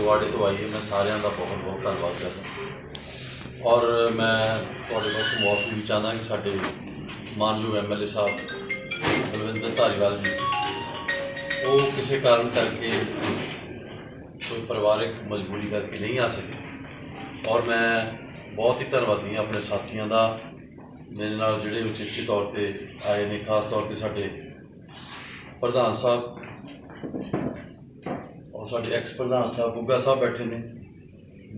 फगवाड़े तो आई है, मैं सारिਆਂ ਦਾ बहुत बहुत धन्यवाद करदा और मैं ਤੁਹਾਡੇ ਪਾਸੋਂ मुआफ़ी भी चाहता कि साडे मानयोग MLA साहब बलविंदर धारीवाल जी वो किसी कारण करके कोई परिवारिक मजबूरी करके नहीं आ सके और मैं बहुत ही धन्यवादी हाँ अपने साथियों का मेरे नाल जिहड़े उचेचे तौर पर आए ने, खास तौर पर साडे प्रधान साहब और साडे एक्स प्रधान साहब गुग्गा साहब बैठे ने,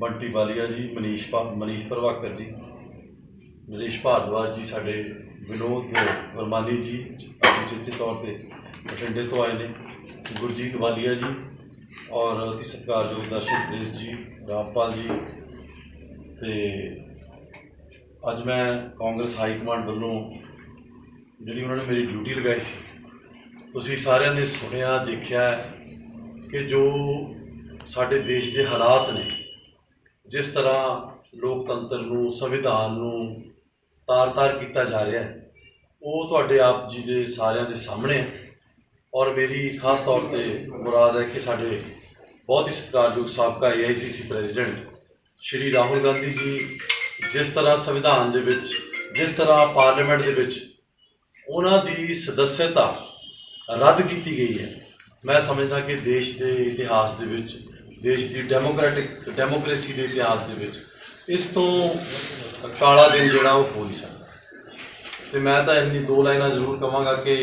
बंटी बालिया जी, मनीष प्रभाकर जी, नरेश भारद्वाज जी, साडे विनोद वर्मानी जी उचेचे तौर पर बठिंडे तो आए ने, गुरजीत वालिया जी और अति सत्कारयोग दर्शन प्रेस जी, रामपाल जी। तो अज मैं कांग्रेस हाईकमांड वालों जी उन्होंने मेरी ड्यूटी लगाई सी, तुसीं सारिਆਂ ने सुनिया देखा कि जो साडे देश के हालात ने, जिस तरह लोकतंत्र नूं संविधान नूं तार तार किया जा रहा है, वो तुहाडे आप जी के सारिਆਂ के सामने है। और मेरी खास तौर पर मुराद है कि साडे बहुत ही सत्कारयोग साबका AICC प्रेजिडेंट श्री राहुल गांधी जी जिस तरह संविधान दे विच, जिस तरह पार्लीमेंट दे विच उन्हां दी सदस्यता रद्द की गई है, मैं समझदा कि देश के इतिहास दे विच, देश की डेमोक्रेसी के इतिहास दे विच इस तो काला दिन जिहड़ा वो हो नहीं सकता। तो मैं तो इन्नी दो लाइनां जरूर कहांगा कि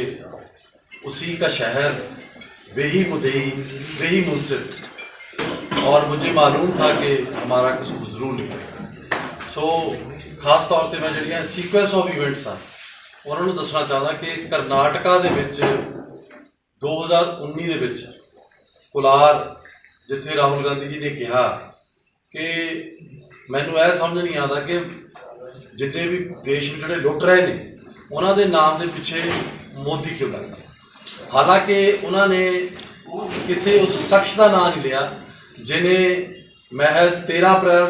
उसी का शहर वही मुदई वही मुंसिफ और मुझे मालूम था कि हमारा कसूर जरूर निकलेगा। सो खास तौर पर मैं जिहड़ियां सीक्वेंस ऑफ इवेंट्स हैं उन्होंने दसना चाहता कि करनाटका दे विच 2019 दे विच कुलार जिथे राहुल गांधी जी ने कहा कि मैनू यह समझ नहीं आता कि जितने भी देश में जोड़े लुट रहे हैं उन्होंने नाम के पिछे मोदी क्यों लगता। हालांकि उन्होंने किसी उस शख्स का नाम नहीं लिया जिन्हें महज 13 अप्रैल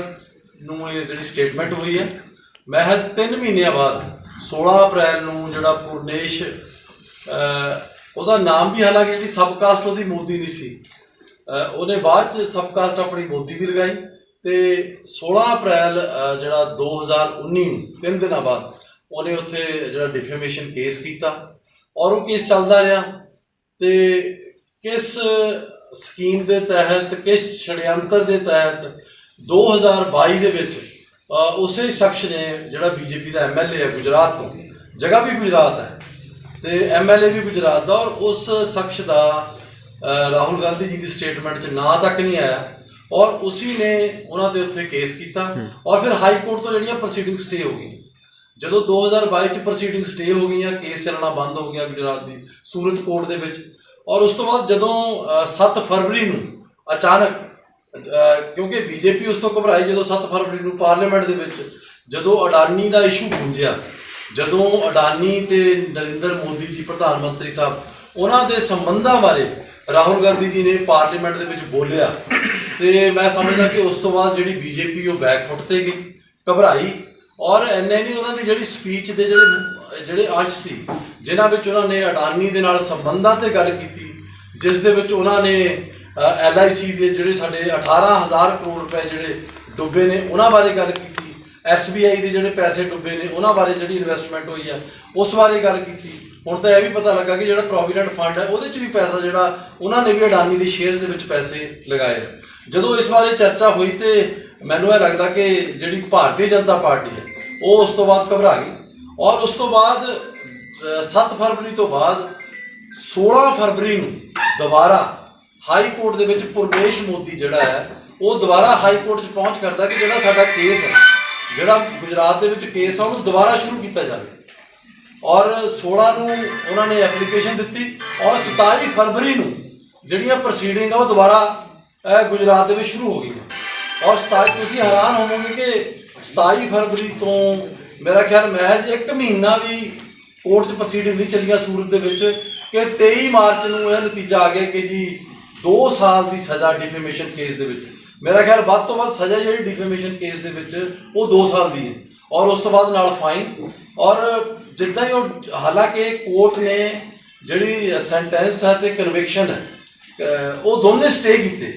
नूं ये जी स्टेटमेंट हुई है, महज 3 महीनों बाद 16 अप्रैल नूं जिहड़ा पूर्णेश ਉਹਦਾ नाम भी, हालांकि जी सबकास्ट वो मोदी नहीं सी, उन्हें बाद सबकास्ट अपनी मोदी भी लगाई। तो 16 अप्रैल जिहड़ा 2019 3 दिन बाद उन्हें उत्थे जिहड़ा डिफेमेशन केस किया और वो केस चलता रहा। तो किस स्कीम के तहत, किस षड्यंत्र के तहत 2022 के विच उस शख्स ने जिहड़ा BJP का MLA है गुजरात तो, जगह भी गुजरात है तो MLA भी गुजरात का, और उस शख्स का राहुल गांधी जी की स्टेटमेंट च ना तक नहीं आया और उसी ने उन्होंने उत्थे केस किया और फिर हाई कोर्ट तो जिहड़ियां प्रोसीडिंग स्टे हो गई। जदों 2022 प्रोसीडिंग स्टे हो गई, केस चलना बंद हो गया गुजरात की सूरत कोर्ट के विच, और उस तो बाद जदों 7 फरवरी नूं अचानक क्योंकि BJP उस तो घबराई जदों 7 फरवरी नूं पार्लीमेंट के विच जदों अडानी का इशू गूंजिया, जदों अडानी ते नरेंद्र मोदी जी प्रधानमंत्री साहब उन्होंने संबंधों बारे राहुल गांधी जी ने पार्लीमेंट के बोलिया, तो मैं समझदा कि उस तो बाद जी BJP वो बैकफुट ते गई, घबराई और इन्ने नहीं उन्होंने जी स्पीच के जोड़े अंश से जिन्हों उन्होंने अडानी के नाल संबंधों से गल की, जिस दे विच उन्होंने LIC के जोड़े साढ़े 18,000 करोड़ रुपए जोड़े डुबे ने उन्होंने बारे गल की, SBI के जोड़े पैसे डुबे ने उन्होंने बारे जी इन्वेस्टमेंट हुई है उस बारे गल की। हुण तो यह भी पता लगा कि जो प्रोविडेंट फंड है वो भी पैसा जो उन्होंने भी अडानी के शेयर के पैसे लगाए। जदों इस बारे चर्चा हुई तो मैनूं यह लगता कि जी भारतीय जनता पार्टी है वो उस तो बाद घबरा गई और उस तो बाद 7 फरवरी तो बाद 16 फरवरी नूं दोबारा हाई कोर्ट के पूर्वेश मोदी जोड़ा है वो दोबारा हाई कोर्ट पहुँच करता कि जो साडा केस है, जोड़ा गुजरात के केस है, उन्होंने दोबारा शुरू किया जाए और 16 नूं उन्होंने एप्लीकेशन दी और 27 फरवरी नूं जिहड़ियां प्रोसीडिंग है वो दोबारा गुजरात में शुरू हो गई और 27 तुसीं हैरान होवोगे कि 27 फरवरी तो मेरा ख्याल महज 1 महीना भी कोर्ट च प्रोसीडिंग नहीं चलियां सूरत के विच कि 23 मार्च नूं यह नतीजा आ गया कि जी 2 साल की सज़ा डिफेमेशन केस दे विच। मेरा ख्याल वध तो वध सज़ा जी डिफेमेशन केस दे विच वो 2 साल की है और उस तो बाद नाल फाइन और जिद्दां ही वो, हालांकि कोर्ट ने जिहड़ी सेंटेंस है तो कन्विक्शन है वो दोनों स्टे किए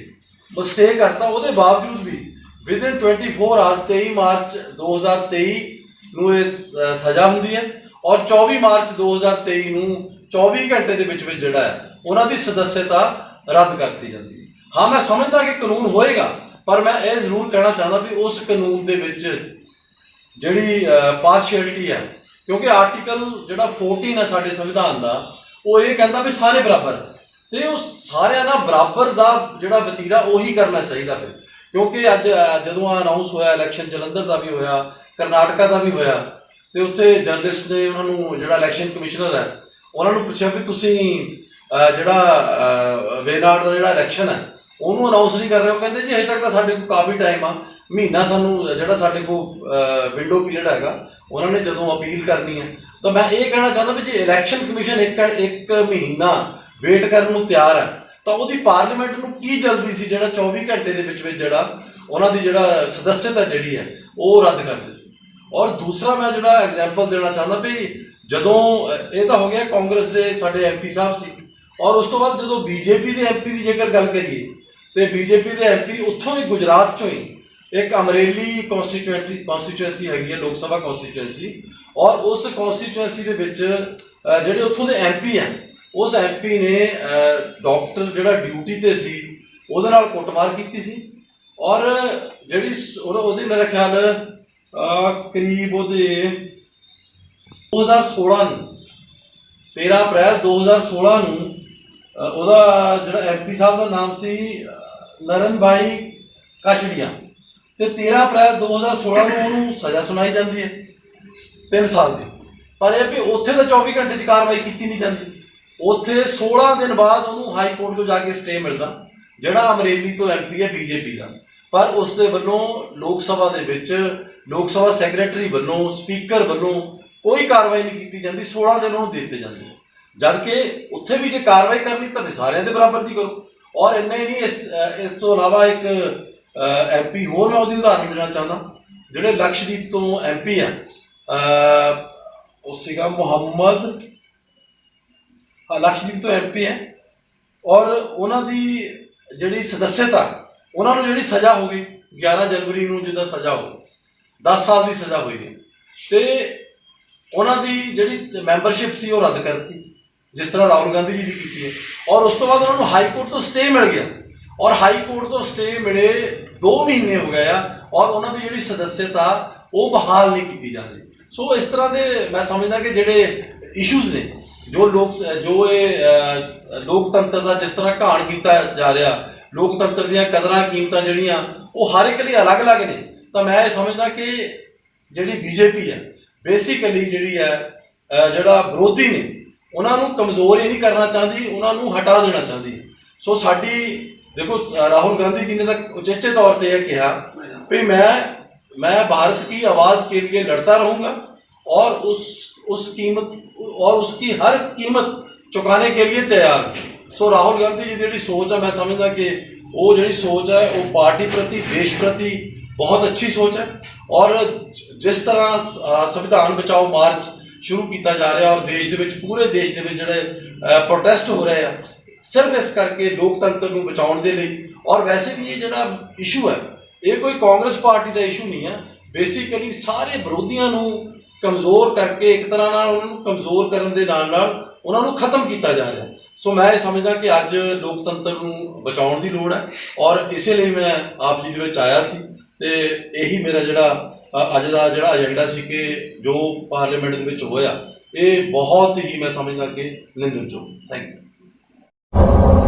ਸਟੇ ਕਰਤਾ, ਉਹਦੇ ਬਾਵਜੂਦ ਵੀ ਵਿਦਿਨ 24 ਆਵਰਸ 23 ਮਾਰਚ 2023 ਨੂੰ ਇਹ ਸਜ਼ਾ ਹੁੰਦੀ ਹੈ ਔਰ 24 ਮਾਰਚ 2023 ਨੂੰ 24 ਘੰਟੇ ਦੇ ਵਿੱਚ ਜਿਹੜਾ ਹੈ ਉਹਨਾਂ ਦੀ ਸਦੱਸਿਅਤਾ ਰੱਦ ਕਰਤੀ ਜਾਂਦੀ ਹੈ। ਹਾਂ, ਮੈਂ ਸਮਝਦਾ ਕਿ ਕਾਨੂੰਨ ਹੋਏਗਾ, ਪਰ ਮੈਂ ਇਹ ਜ਼ਰੂਰ ਕਹਿਣਾ ਚਾਹੁੰਦਾ ਵੀ ਉਸ ਕਾਨੂੰਨ ਦੇ ਵਿੱਚ ਜਿਹੜੀ ਪਾਰਸ਼ੀਅਲਿਟੀ ਹੈ, ਕਿਉਂਕਿ ਆਰਟੀਕਲ ਜਿਹੜਾ 14 ਹੈ ਸਾਡੇ ਸੰਵਿਧਾਨ ਦਾ, ਉਹ ਇਹ ਕਹਿੰਦਾ ਵੀ ਸਾਰੇ ਬਰਾਬਰ, ਤੇ ਉਹ ਸਾਰਿਆਂ ਨਾਲ ਬਰਾਬਰ ਦਾ ਜਿਹੜਾ ਵਤੀਰਾ ਉਹੀ ਕਰਨਾ ਚਾਹੀਦਾ ਫਿਰ। ਕਿਉਂਕਿ ਅੱਜ ਜਦੋਂ ਅਨਾਉਂਸ ਹੋਇਆ ਇਲੈਕਸ਼ਨ, ਜਲੰਧਰ ਦਾ ਵੀ ਹੋਇਆ, ਕਰਨਾਟਕਾ ਦਾ ਵੀ ਹੋਇਆ, ਤੇ ਉੱਥੇ ਜਰਨਲਿਸਟ ਨੇ ਉਹਨਾਂ ਨੂੰ, ਜਿਹੜਾ ਇਲੈਕਸ਼ਨ ਕਮਿਸ਼ਨਰ ਹੈ, ਉਹਨਾਂ ਨੂੰ ਪੁੱਛਿਆ ਵੀ ਤੁਸੀਂ ਜਿਹੜਾ ਵੇਨਾਡ ਦਾ ਜਿਹੜਾ ਇਲੈਕਸ਼ਨ ਹੈ ਉਹਨੂੰ ਅਨਾਉਂਸ ਨਹੀਂ ਕਰ ਰਹੇ। ਉਹ ਕਹਿੰਦੇ ਜੀ ਹਜੇ ਤੱਕ ਤਾਂ ਸਾਡੇ ਕੋਲ ਕਾਫੀ ਟਾਈਮ ਆ, ਮਹੀਨਾ ਸਾਨੂੰ ਜਿਹੜਾ ਸਾਡੇ ਕੋਲ ਵਿੰਡੋ ਪੀਰੀਅਡ ਹੈਗਾ, ਉਹਨਾਂ ਨੇ ਜਦੋਂ ਅਪੀਲ ਕਰਨੀ ਹੈ। ਤਾਂ ਮੈਂ ਇਹ ਕਹਿਣਾ ਚਾਹੁੰਦਾ ਵੀ ਜੇ ਇਲੈਕਸ਼ਨ ਕਮਿਸ਼ਨ ਇੱਕ ਮਹੀਨਾ ਵੇਟ ਕਰਨ ਨੂੰ ਤਿਆਰ ਹੈ, ਤਾਂ ਉਹਦੀ ਪਾਰਲੀਮੈਂਟ ਨੂੰ ਕੀ ਜਲਦੀ ਸੀ ਜਿਹੜਾ 24 ਘੰਟੇ ਦੇ ਵਿੱਚ ਜਿਹੜਾ ਉਹਨਾਂ ਦੀ ਜਿਹੜਾ ਸਦੱਸਿਅਤਾ ਜਿਹੜੀ ਹੈ ਉਹ ਰੱਦ ਕਰ ਦਿੱਤੀ। ਔਰ ਦੂਸਰਾ ਮੈਂ ਜਿਹੜਾ ਐਗਜ਼ਾਮਪਲ ਦੇਣਾ ਚਾਹੁੰਦਾ ਵੀ ਜਦੋਂ ਇਹ ਤਾਂ ਹੋ ਗਿਆ ਕਾਂਗਰਸ ਦੇ ਸਾਡੇ ਐਮਪੀ ਸਾਹਿਬ ਸੀ, ਔਰ ਉਸ ਤੋਂ ਬਾਅਦ ਜਦੋਂ ਬੀਜੇਪੀ ਦੇ ਐਮਪੀ ਦੀ ਜੇਕਰ ਗੱਲ ਕਰੀਏ, ਤੇ ਬੀਜੇਪੀ ਦੇ ਐਮਪੀ ਉੱਥੋਂ ਹੀ, ਗੁਜਰਾਤ ਚੋਂ ਹੀ, ਇੱਕ ਅਮਰੇਲੀ ਕੌਂਸਟੀਚੁਐਂਸੀ ਹੈਗੀ ਹੈ, ਲੋਕ ਸਭਾ ਕੌਂਸਟੀਚੁਐਂਸੀ, ਔਰ ਉਸ ਕੌਂਸਟੀਚੁਐਂਸੀ ਦੇ ਵਿੱਚ ਜਿਹੜੇ ਉੱਥੋਂ ਦੇ ਐਮਪੀ ਹੈ, ਉਸ ਐਮਪੀ ਨੇ ਡਾਕਟਰ ਜਿਹੜਾ ਡਿਊਟੀ ਤੇ ਸੀ ਉਹਦੇ ਨਾਲ ਕੁੱਟਮਾਰ ਕੀਤੀ ਸੀ। ਔਰ ਜਿਹੜੀ ਉਹਦੇ ਮੇਰਾ ਖਿਆਲ ਕਰੀਬ ਉਹਦੇ 2016 ਨੂੰ 13 ਅਪ੍ਰੈਲ 2016 ਨੂੰ ਉਹਦਾ ਜਿਹੜਾ ਐਮਪੀ ਸਾਹਿਬ ਦਾ ਨਾਮ ਸੀ ਨਰਨ ਭਾਈ ਕਾਚੜੀਆ, ਤੇ 13 ਅਪ੍ਰੈਲ 2016 ਨੂੰ ਉਹਨੂੰ ਸਜ਼ਾ ਸੁਣਾਈ ਜਾਂਦੀ ਹੈ 3 ਸਾਲ ਦੀ। ਪਰ ਇਹ ਵੀ ਉੱਥੇ ਤਾਂ 24 ਘੰਟੇ 'ਚ ਕਾਰਵਾਈ ਕੀਤੀ ਨਹੀਂ ਜਾਂਦੀ, ਉੱਥੇ 16 ਦਿਨ ਬਾਅਦ ਉਹਨੂੰ ਹਾਈ ਕੋਰਟ ਤੋਂ ਜਾ ਕੇ ਸਟੇ ਮਿਲਦਾ, ਜਿਹੜਾ ਅਮਰੇਲੀ ਤੋਂ ਐਮਪੀ ਹੈ ਬੀਜੇਪੀ ਦਾ। ਪਰ ਉਸ ਦੇ ਵੱਲੋਂ ਲੋਕ ਸਭਾ ਦੇ ਵਿੱਚ ਲੋਕ ਸਭਾ ਸੈਕਟਰੀ ਵੱਲੋਂ, ਸਪੀਕਰ ਵੱਲੋਂ ਕੋਈ ਕਾਰਵਾਈ ਨਹੀਂ ਕੀਤੀ ਜਾਂਦੀ, 16 ਦਿਨ ਉਹਨੂੰ ਦੇ ਦਿੱਤੇ ਜਾਂਦੇ ਆ। ਜਦ ਕਿ ਉੱਥੇ ਵੀ ਜੇ ਕਾਰਵਾਈ ਕਰਨੀ ਤਾਂ ਵੀ ਸਾਰਿਆਂ ਦੇ ਬਰਾਬਰ ਦੀ ਕਰੋ। ਔਰ ਇੰਨਾ ਹੀ ਨਹੀਂ, ਇਸ ਤੋਂ ਇਲਾਵਾ ਇੱਕ ਐਮਪੀ ਹੋਰ ਮੈਂ ਉਹਦੀ ਉਦਾਹਰਨ ਦੇਣਾ ਚਾਹੁੰਦਾ, ਜਿਹੜੇ ਲਕਸ਼ਦੀਪ ਤੋਂ ਐਮਪੀ ਆ, ਉਹ ਸੀਗਾ ਮੁਹੰਮਦ, ਲਕਸ਼ਦੀਪ ਤੋਂ ਐਮਪੀ ਹੈ, ਔਰ ਉਹਨਾਂ ਦੀ ਜਿਹੜੀ ਸਦੱਸਿਅਤਾ, ਉਹਨਾਂ ਨੂੰ ਜਿਹੜੀ ਸਜ਼ਾ ਹੋ ਗਈ 11 ਜਨਵਰੀ ਨੂੰ, ਜਿੱਦਾਂ ਸਜ਼ਾ ਹੋ 10 ਸਾਲ ਦੀ ਸਜ਼ਾ ਹੋਈ ਹੈ, ਤੇ ਉਹਨਾਂ ਦੀ ਜਿਹੜੀ ਮੈਂਬਰਸ਼ਿਪ ਸੀ ਉਹ ਰੱਦ ਕਰਤੀ, ਜਿਸ ਤਰ੍ਹਾਂ ਰਾਹੁਲ ਗਾਂਧੀ ਜੀ ਦੀ ਕੀਤੀ ਹੈ। ਔਰ ਉਸ ਤੋਂ ਬਾਅਦ ਉਹਨਾਂ ਨੂੰ ਹਾਈ ਕੋਰਟ ਤੋਂ ਸਟੇ ਮਿਲ ਗਿਆ, ਔਰ ਹਾਈ ਕੋਰਟ ਤੋਂ ਸਟੇ ਮਿਲੇ 2 ਮਹੀਨੇ ਹੋ ਗਏ ਆ, ਔਰ ਉਹਨਾਂ ਦੀ ਜਿਹੜੀ ਸਦੱਸਿਅਤਾ ਉਹ ਬਹਾਲ ਨਹੀਂ ਕੀਤੀ ਜਾਂਦੀ। ਸੋ ਇਸ ਤਰ੍ਹਾਂ ਦੇ ਮੈਂ ਸਮਝਦਾ ਕਿ ਜਿਹੜੇ ਇਸ਼ੂਜ਼ ਨੇ, ਜੋ ਇਹ ਲੋਕਤੰਤਰ ਦਾ ਜਿਸ ਤਰ੍ਹਾਂ ਘਾਣ ਕੀਤਾ ਜਾ ਰਿਹਾ, ਲੋਕਤੰਤਰ ਦੀਆਂ ਕਦਰਾਂ ਕੀਮਤਾਂ ਜਿਹੜੀਆਂ ਉਹ ਹਰ ਇੱਕ ਲਈ ਅਲੱਗ-ਅਲੱਗ ਨੇ। ਤਾਂ ਮੈਂ ਇਹ ਸਮਝਦਾ ਕਿ ਜਿਹੜੀ ਬੀਜੇਪੀ ਹੈ ਬੇਸਿਕਲੀ ਜਿਹੜੀ ਹੈ ਜਿਹੜਾ ਵਿਰੋਧੀ ਨੇ, ਉਹਨਾਂ ਨੂੰ ਕਮਜ਼ੋਰ ਹੀ ਨਹੀਂ ਕਰਨਾ ਚਾਹੁੰਦੀ, ਉਹਨਾਂ ਨੂੰ ਹਟਾ ਦੇਣਾ ਚਾਹੁੰਦੀ ਹੈ। ਸੋ ਸਾਡੀ ਦੇਖੋ, ਰਾਹੁਲ ਗਾਂधी ਜੀ ਨੇ ਤਾਂ ਉਚੇਚੇ ਤੌਰ ਤੇ ਇਹ ਕਿਹਾ ਵੀ मैं भारत की आवाज़ के लिए लड़ता रहूँगा और उस कीमत और उसकी हर कीमत चुकाने के लिए तैयार हूँ। सो राहुल गांधी जी की सोच है, मैं समझदा कि वो जी सोच है वो पार्टी प्रति, देश प्रति बहुत अच्छी सोच है। और जिस तरह संविधान बचाओ मार्च शुरू किया जा रहा है और देश के पूरे देश के जोड़े प्रोटेस्ट हो रहे हैं सिर्फ इस करके लोकतंत्र को बचाने के लिए। और वैसे भी ये जोड़ा इशू है ये कोई कांग्रेस पार्टी का इशू नहीं है, बेसिकली सारे विरोधियों कमज़ोर करके एक तरह उन्होंने कमज़ोर करने के नाल उन्होंने खत्म किया जा रहा है। सो मैं समझदा कि अज लोकतंत्र को बचाने की लोड़ है और इसलिए मैं आप जी के आया सी ते यही मेरा जोड़ा अज का जोड़ा एजेंडा सी कि जो पार्लीमेंट के विच होया ये बहुत ही मैं समझदा कि निंदणयोग। Thank you.